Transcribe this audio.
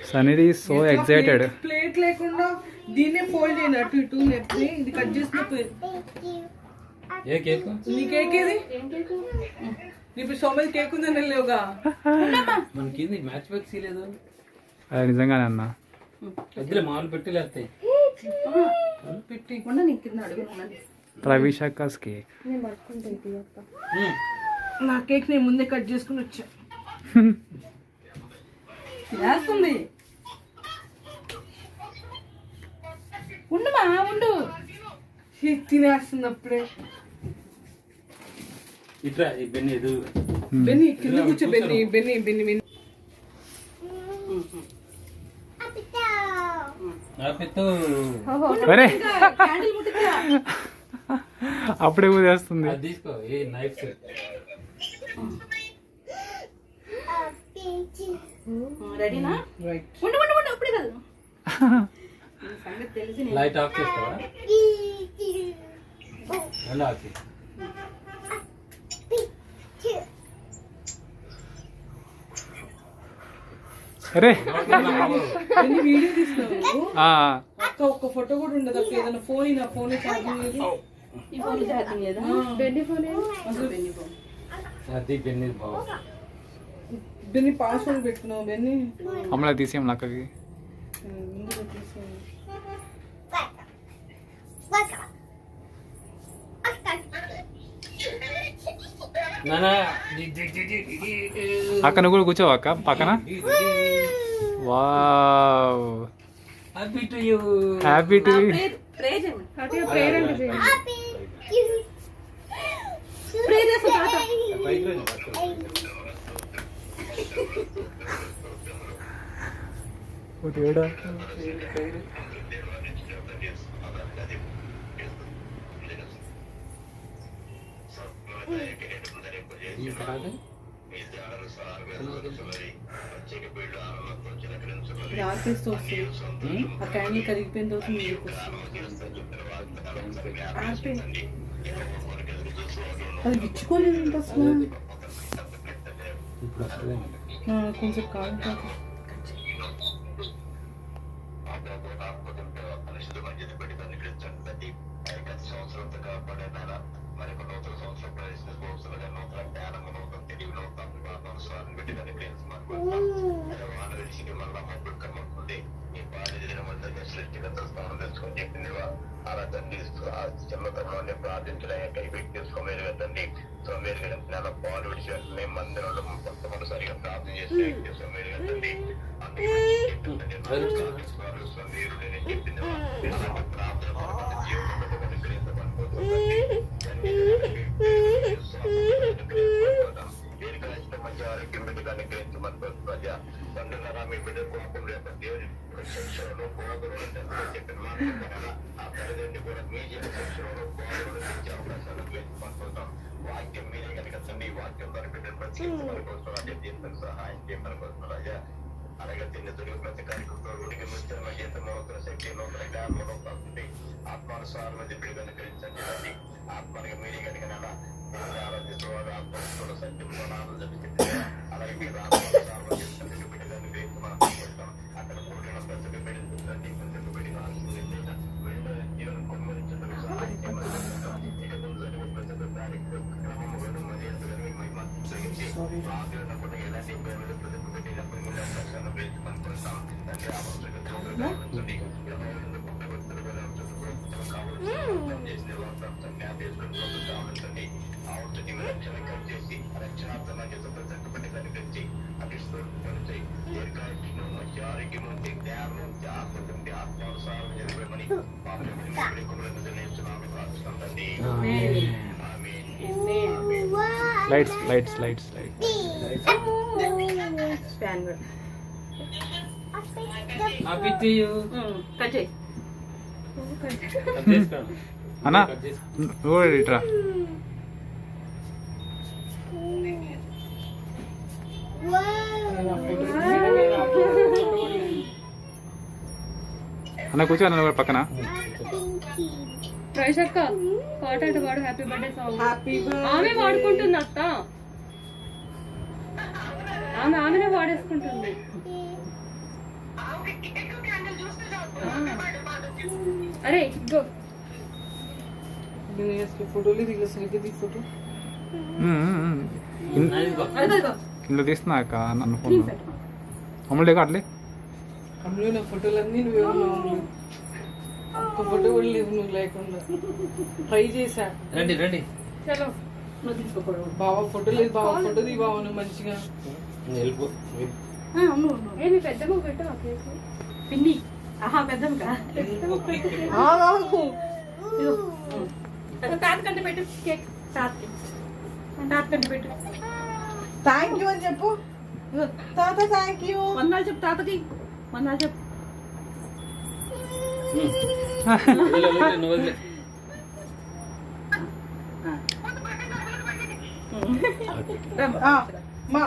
Sunny is so excited. Plate లేకుండా దీన్నే fold చేయండి అటు ఇటు నెప్పి ఇది కట్ చేసినప్పుడు ఏ కేక్ నీ కేక్ ఏది ఇప్పుడు సోమల్ కేక్ ఉందని లేవుగా మనకి మ్యాచ్ బాక్స్ లేదు అది నిజంగానే అన్న. వద్దులే మాలు పెట్టి లేస్తాయి పెట్టి కూడా నీకు కింద అడుగు ప్రవిశాఖస్ కేక్. నా కేక్ నేను ముందే కట్ చేసుకుని వచ్చా తినేస్తుంది ఉండు ఉండు తినేస్తుంది అప్పుడే ఇట్లా బెన్ని ఎదు బెన్ని కింద కూర్చో బెన్ని బెన్ని బెన్ని బెన్ని అరే అప్పుడే ఊదేస్తుంది. తీసుకో ఏ నైఫ్ రెడీనా ఉండు ఉండు ఉండు అప్పుడే కాదు లైట్ ఆఫ్ చేస్తావా ఎలా ఆఫ్ చేయి అరే వీడియో తీస్తున్నావు అక్క ఒక్క ఫోటో కూడా ఉండదు అక్క ఏదైనా ఫోన్ నా ఫోన్ ఛార్జింగ్ లేదు ఈ ఫోన్ ఛార్జింగ్ లేదా బెన్ని ఫోన్ అది బెన్ని బావ బెన్ని పాస్వర్డ్ పెట్టుకున్నావు బెన్ని అమ్మలా తీసేయం లక్కకి. అక్క నువ్వు కూడా కూర్చోవా అక్క పక్కన. Wow happy to you happy to దేవుడా. ఆర్కెస్ట్ వస్తుంది ఆ క్యాండిల్ కరిగిపోయిన తర్వాత మీకు అది విచ్చుకోలేదు అసలు కొంచెం కాదు అలా తండ్రి చిన్నతనంలోనే ప్రార్థించడం కైపెట్టి సోమేరుగా తండ్రి సోమేరుగా నెల పాలు విడిచి వెంటనే మందిరంలో మొట్టమొదటిసారిగా ప్రార్థన చేసే వ్యక్తి సోమేరుగా తండ్రి సోమేరుడని చెప్పింది అలాంటి ప్రార్థన జీవితంలో మంచి ఆరోగ్యం బిడ్డగా అనుగ్రహించమని ప్రజా తండ్రి మీ బిడ్డ కోపం లేక దేవుని శిక్షణలో పోగొరు చెప్పిన మాట ఆ తల్లిదండ్రులు కూడా మీ శిక్షణలో పోగొరు ఇచ్చే అవకాశాలు వేసుకుంటాం. వాక్యం మీరే కనుక తండ్రి వాక్యం ద్వారా బిడ్డను ప్రత్యేకించమని కోసం అంటే దీనికి సహాయం చేయమని కోసం రాజా. అలాగే తిన్న తొలి ప్రతి కార్యక్రమంలో ముఖ్యమ జీతం నూతన శక్తి నూతన జ్ఞానంలో వస్తుంది. ఆత్మానుసారం బిడ్డగా అనుగ్రహించండి తండ్రి. ఆత్మగా మీరే కనుక ఆరాధిస్తున్నారు ఆత్మ సత్యం అలాగే మీరు ఆత్మానుసారం బిడ్డగా అనుగ్రహించమని అక్కడ కూడిన ప్రతి బిడ్డని ప్రతి బిడ్డను ఆశీర్వదించిన జీవనం కొమ్మరించడం సహాయం చేయమని ఎలాంటి ఇబ్బందులు ప్రతి బిడ్డ అవకాశాలను వేసుకొని కొడతాం తండ్రి ఆవశ్యకత చేసిన ఆవృత్తి రక్షణ చేసి రక్షణార్థంగా ప్రతి కనిపించి అభిష్టి దీర్ఘాయుష్ను మంచి ఆరోగ్యము జ్ఞానం ఆత్మశక్తి ఆత్మానుసారం జరిపేమని lights lights lights lights happy to you cut చేయి అన్నా నువ్వు కూడా ఇట్రా. అన్న కూర్చో అన్న కూడా పక్కన. రైషక్క పాట అంటే వాడు హ్యాపీ బర్త్డే సాంగ్ ఆమె వాడుకుంటుంది అత్త. వాడేసుకుంటుంది. అరే ఇగో నేను అసలు ఫోటోలు దిగ సరిగ్గా దిగు ఫోటో. ఇంట్లో తీస్తున్నా అక్క నన్ను ఫోన్ అమ్ముడే అట్లే అందులో నా ఫోటోలన్నీ నువ్వే ఉన్నావు. ఒక్క ఫోటో కూడా లేవు నువ్వు లేకుండా. ట్రై చేశా. రండి రండి. చలో నువ్వు తీసుకోకూడదు. బావా ఫోటో లేదు, బావా ఫోటో ది బావా నువ్వు మంచిగా. వెళ్ళిపో. ఏమి పెద్దమ్మ పెట్టు ఆ కేసు. పిన్ని ఆహా పెద్దమ్మ ఆగు. తాతకంటే పెట్టు కేక్. తాతకంటే పెట్టు. థ్యాంక్ యూ అని చెప్పు. తాత థ్యాంక్ యూ. వందనాలు చెప్పు తాతకి. వందనాలు చెప్పు. నువ్వు వదిలే. మా